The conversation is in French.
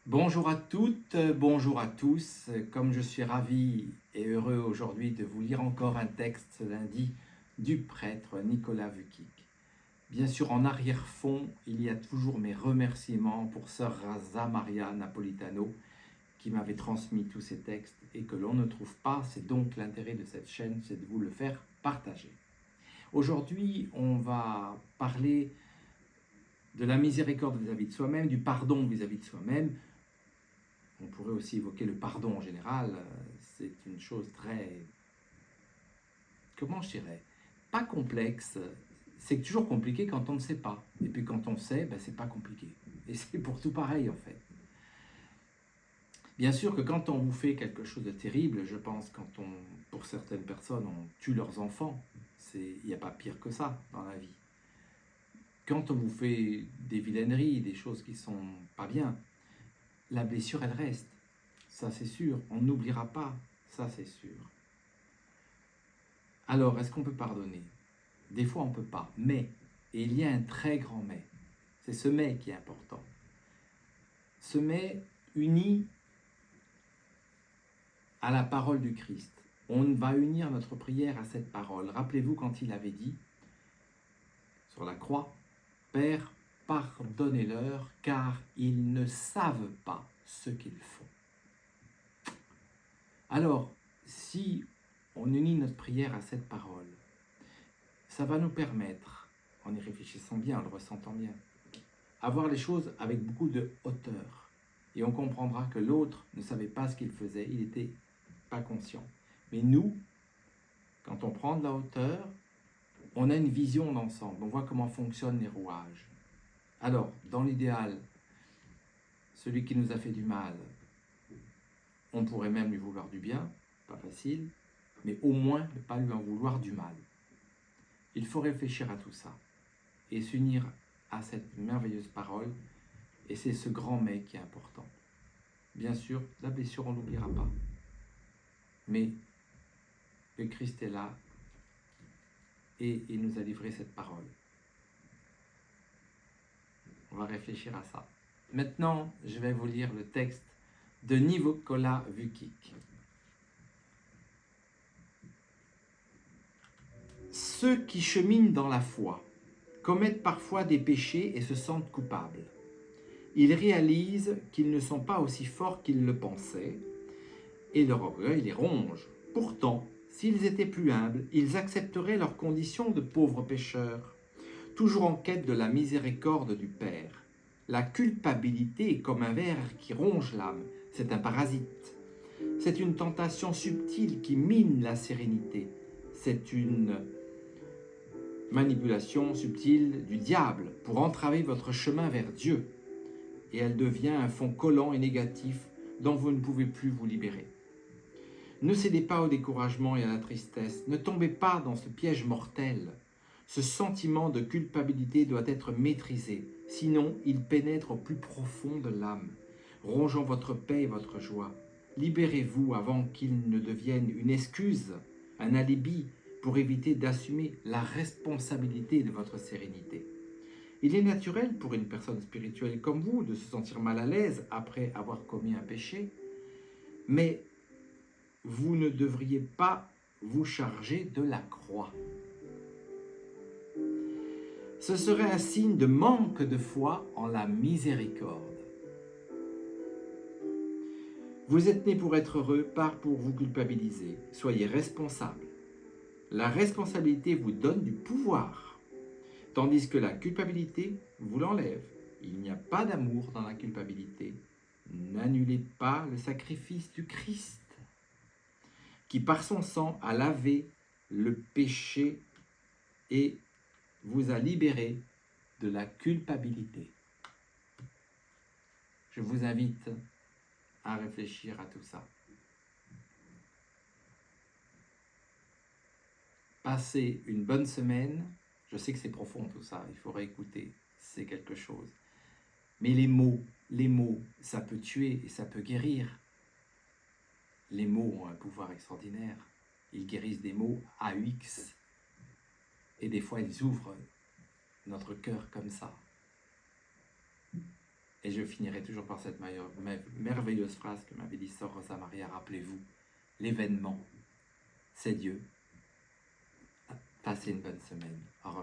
Bonjour à toutes, bonjour à tous. Comme je suis ravi et heureux aujourd'hui de vous lire encore un texte ce lundi du prêtre Nicolas Vukic. Bien sûr, en arrière-fond, il y a toujours mes remerciements pour sœur Rosa Maria Napolitano qui m'avait transmis tous ces textes et que l'on ne trouve pas. C'est donc l'intérêt de cette chaîne, c'est de vous le faire partager. Aujourd'hui, on va parler de la miséricorde vis-à-vis de soi-même, du pardon vis-à-vis de soi-même. On pourrait aussi évoquer le pardon en général. C'est une chose très, comment je dirais, pas complexe. C'est toujours compliqué quand on ne sait pas. Et puis quand on sait, ben, c'est pas compliqué. Et c'est pour tout pareil en fait. Bien sûr que quand on vous fait quelque chose de terrible, je pense pour certaines personnes, on tue leurs enfants. Il n'y a pas pire que ça dans la vie. Quand on vous fait des vilaineries, des choses qui sont pas bien, la blessure elle reste. Ça c'est sûr. On n'oubliera pas. Ça c'est sûr. Alors, est-ce qu'on peut pardonner? Des fois, on ne peut pas. Mais, et il y a un très grand mais. C'est ce mais qui est important. Ce mais uni à la parole du Christ. On va unir notre prière à cette parole. Rappelez-vous quand il avait dit sur la croix, Père, pardonnez-leur, car ils ne savent pas ce qu'ils font. Alors, si on unit notre prière à cette parole, ça va nous permettre, en y réfléchissant bien, en le ressentant bien, à voir les choses avec beaucoup de hauteur. Et on comprendra que l'autre ne savait pas ce qu'il faisait, il n'était pas conscient. Mais nous, quand on prend de la hauteur, on a une vision d'ensemble, on voit comment fonctionnent les rouages. Alors, dans l'idéal, celui qui nous a fait du mal, on pourrait même lui vouloir du bien, pas facile, mais au moins ne pas lui en vouloir du mal. Il faut réfléchir à tout ça et s'unir à cette merveilleuse parole, et c'est ce grand mais qui est important. Bien sûr, la blessure, on ne l'oubliera pas. Mais le Christ est là et il nous a livré cette parole. On va réfléchir à ça. Maintenant, je vais vous lire le texte de Nicolas Vukic. Ceux qui cheminent dans la foi commettent parfois des péchés et se sentent coupables. Ils réalisent qu'ils ne sont pas aussi forts qu'ils le pensaient et leur orgueil les ronge. Pourtant, s'ils étaient plus humbles, ils accepteraient leur condition de pauvres pécheurs, toujours en quête de la miséricorde du Père. La culpabilité est comme un ver qui ronge l'âme, c'est un parasite. C'est une tentation subtile qui mine la sérénité. C'est une manipulation subtile du diable pour entraver votre chemin vers Dieu. Et elle devient un fond collant et négatif dont vous ne pouvez plus vous libérer. Ne cédez pas au découragement et à la tristesse. Ne tombez pas dans ce piège mortel. Ce sentiment de culpabilité doit être maîtrisé, sinon il pénètre au plus profond de l'âme, rongeant votre paix et votre joie. Libérez-vous avant qu'il ne devienne une excuse, un alibi pour éviter d'assumer la responsabilité de votre sérénité. Il est naturel pour une personne spirituelle comme vous de se sentir mal à l'aise après avoir commis un péché, mais vous ne devriez pas vous charger de la croix. Ce serait un signe de manque de foi en la miséricorde. Vous êtes né pour être heureux, pas pour vous culpabiliser. Soyez responsable. La responsabilité vous donne du pouvoir, tandis que la culpabilité vous l'enlève. Il n'y a pas d'amour dans la culpabilité. N'annulez pas le sacrifice du Christ, qui par son sang a lavé le péché et vous a libéré de la culpabilité. Je vous invite à réfléchir à tout ça. Passez une bonne semaine. Je sais que c'est profond tout ça, il faut réécouter, c'est quelque chose. Mais les mots, ça peut tuer et ça peut guérir. Les mots ont un pouvoir extraordinaire. Ils guérissent des mots AX. Et des fois, ils ouvrent notre cœur comme ça. Et je finirai toujours par cette merveilleuse phrase que m'avait dit Sœur Rosa Maria, rappelez-vous, l'événement, c'est Dieu. Passez une bonne semaine. Au revoir.